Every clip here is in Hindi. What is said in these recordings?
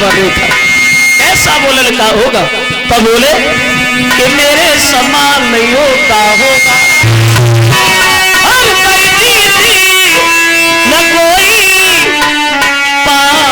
पवा रेखा। ऐसा वो लड़का होगा तो बोले कि मेरे समान नहीं होता होगा और मेरी न कोई पाएगा।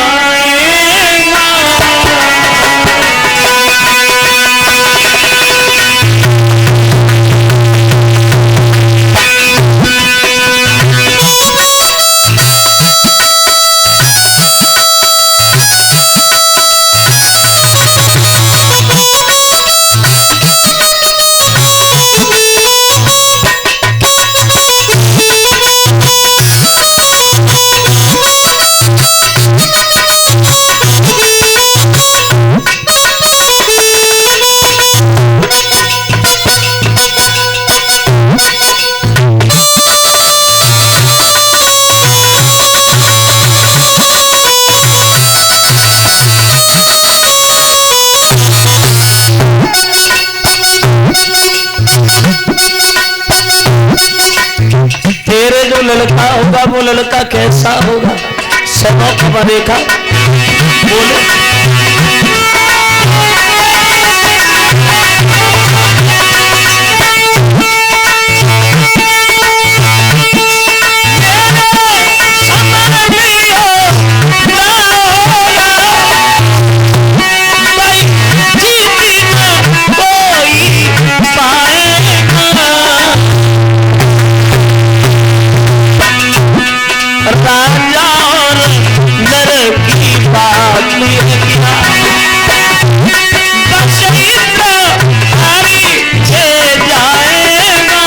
तेरे जो लड़का होगा वो लड़का कैसा होगा सब खबर देखा बोले राजा और नर की बात बस इंद्र हरि से जाएगा।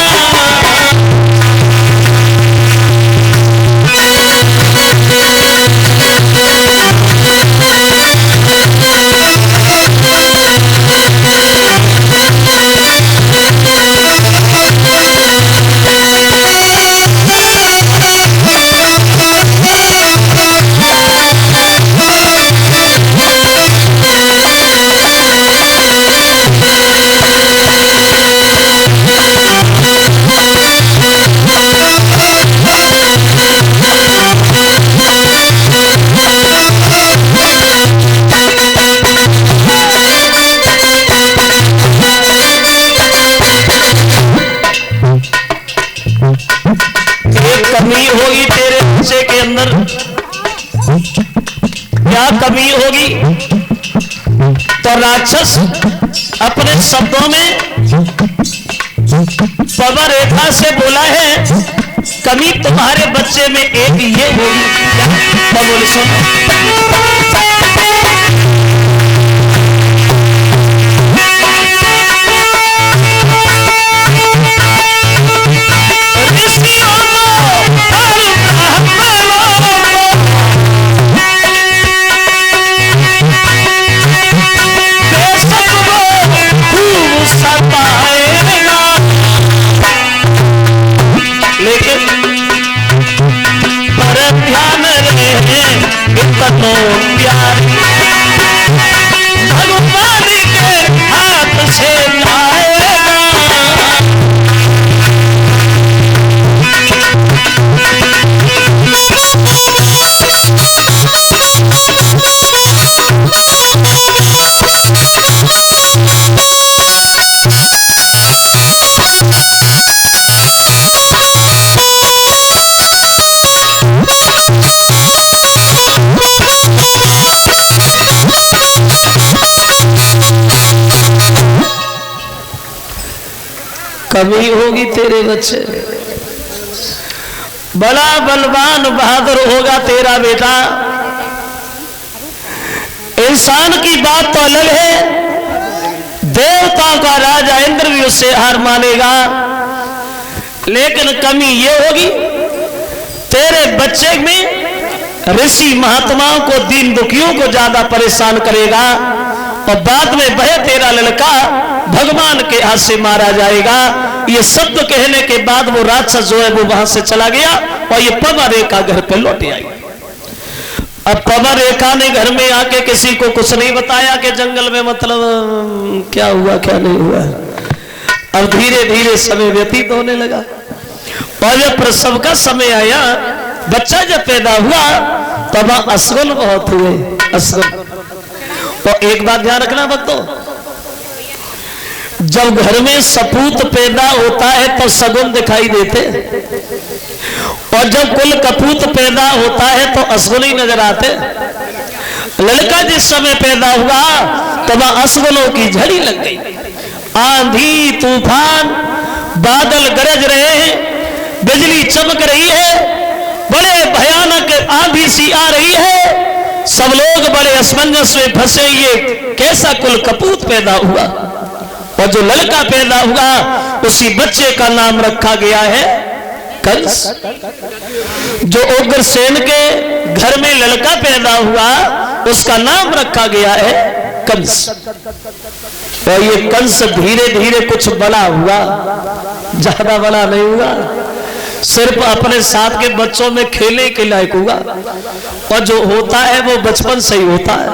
कमी होगी तेरे बच्चे के अंदर, क्या कमी होगी? तो राक्षस अपने शब्दों में पवा रेखा से बोला है कमी तुम्हारे बच्चे में एक ये होगी। क्या बोले सुनो प्यार भगवान के हाथ से लाएगा। कभी होगी तेरे बच्चे, बड़ा बलवान बहादुर होगा तेरा बेटा। इंसान की बात तो अलग है, देवताओं का राजा इंद्र भी उससे हार मानेगा, लेकिन कमी ये होगी तेरे बच्चे में ऋषि महात्माओं को दीन दुखियों को ज्यादा परेशान करेगा और बाद में वह तेरा लड़का भगवान के हाथ से मारा जाएगा। ये शब्द कहने के बाद वो राक्षस जो है वो वहां से चला गया और ये पवा रेखा घर पे लौट आई। अब पवा रेखा ने घर में आके किसी को कुछ नहीं बताया कि जंगल में मतलब क्या हुआ क्या नहीं हुआ। अब धीरे धीरे समय व्यतीत होने लगा और जब प्रसव का समय आया, बच्चा जब पैदा हुआ तब असगुन बहुत हुए। असगुन तो एक बात ध्यान रखना भक्तों, जब घर में सपूत पैदा होता है तो सगुन दिखाई देते, और जब कुल कपूत पैदा होता है तो असगुन ही नजर आते। लड़का जिस समय पैदा हुआ तो वह असगुनों की झड़ी लग गई। आंधी तूफान, बादल गरज रहे हैं, बिजली चमक रही है, बड़े भयानक आंधी सी आ रही है, सब लोग बड़े असमंजस में फंसे, ये कैसा कुल कपूत पैदा हुआ। और जो लड़का पैदा हुआ उसी बच्चे का नाम रखा गया है कंस। जो उग्रसेन के घर में लड़का पैदा हुआ उसका नाम रखा गया है कंस। और ये कंस धीरे धीरे कुछ बड़ा हुआ, ज्यादा बड़ा नहीं हुआ, सिर्फ अपने साथ के बच्चों में खेलने के लायक हुआ। और जो होता है वो बचपन से ही होता है।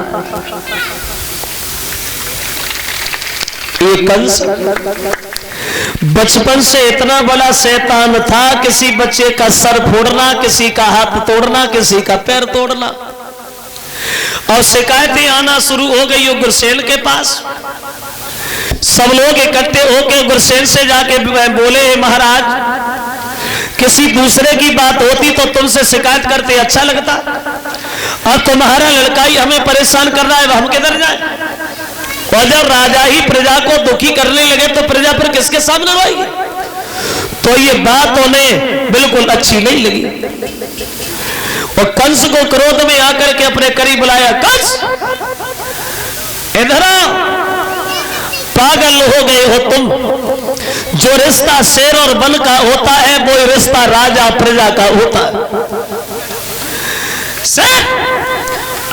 ये कंस बचपन से इतना बड़ा शैतान था, किसी बच्चे का सर फोड़ना, किसी का हाथ तोड़ना, किसी का पैर तोड़ना। और शिकायतें आना शुरू हो गई उग्रसेन के पास। सब लोग इकट्ठे होकर उग्रसेन से जाके बोले, महाराज किसी दूसरे की बात होती तो तुमसे शिकायत करते अच्छा लगता, अब तुम्हारा लड़का ही हमें परेशान कर रहा है, हम किधर जाए। और जब राजा ही प्रजा को दुखी करने लगे तो प्रजा पर किसके सामने रोएगी। तो ये बात उन्हें बिल्कुल अच्छी नहीं लगी। और कंस को क्रोध में आकर के अपने करीब बुलाया, कंस इधर आओ, पागल हो गए हो तुम। जो रिश्ता शेर और बन का होता है वो रिश्ता राजा प्रजा का होता है।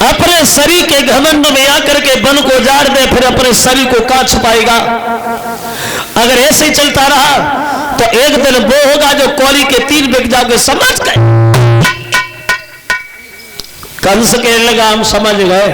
अपने शरीर के घमंड में आकर के बन को जाड़ दे, फिर अपने शरीर को कहां छुपाएगा। अगर ऐसे ही चलता रहा तो एक दिन वो होगा जो कौड़ी के 3 बिक जाओगे, समझ गए। कंस के लगा हम समझ गए।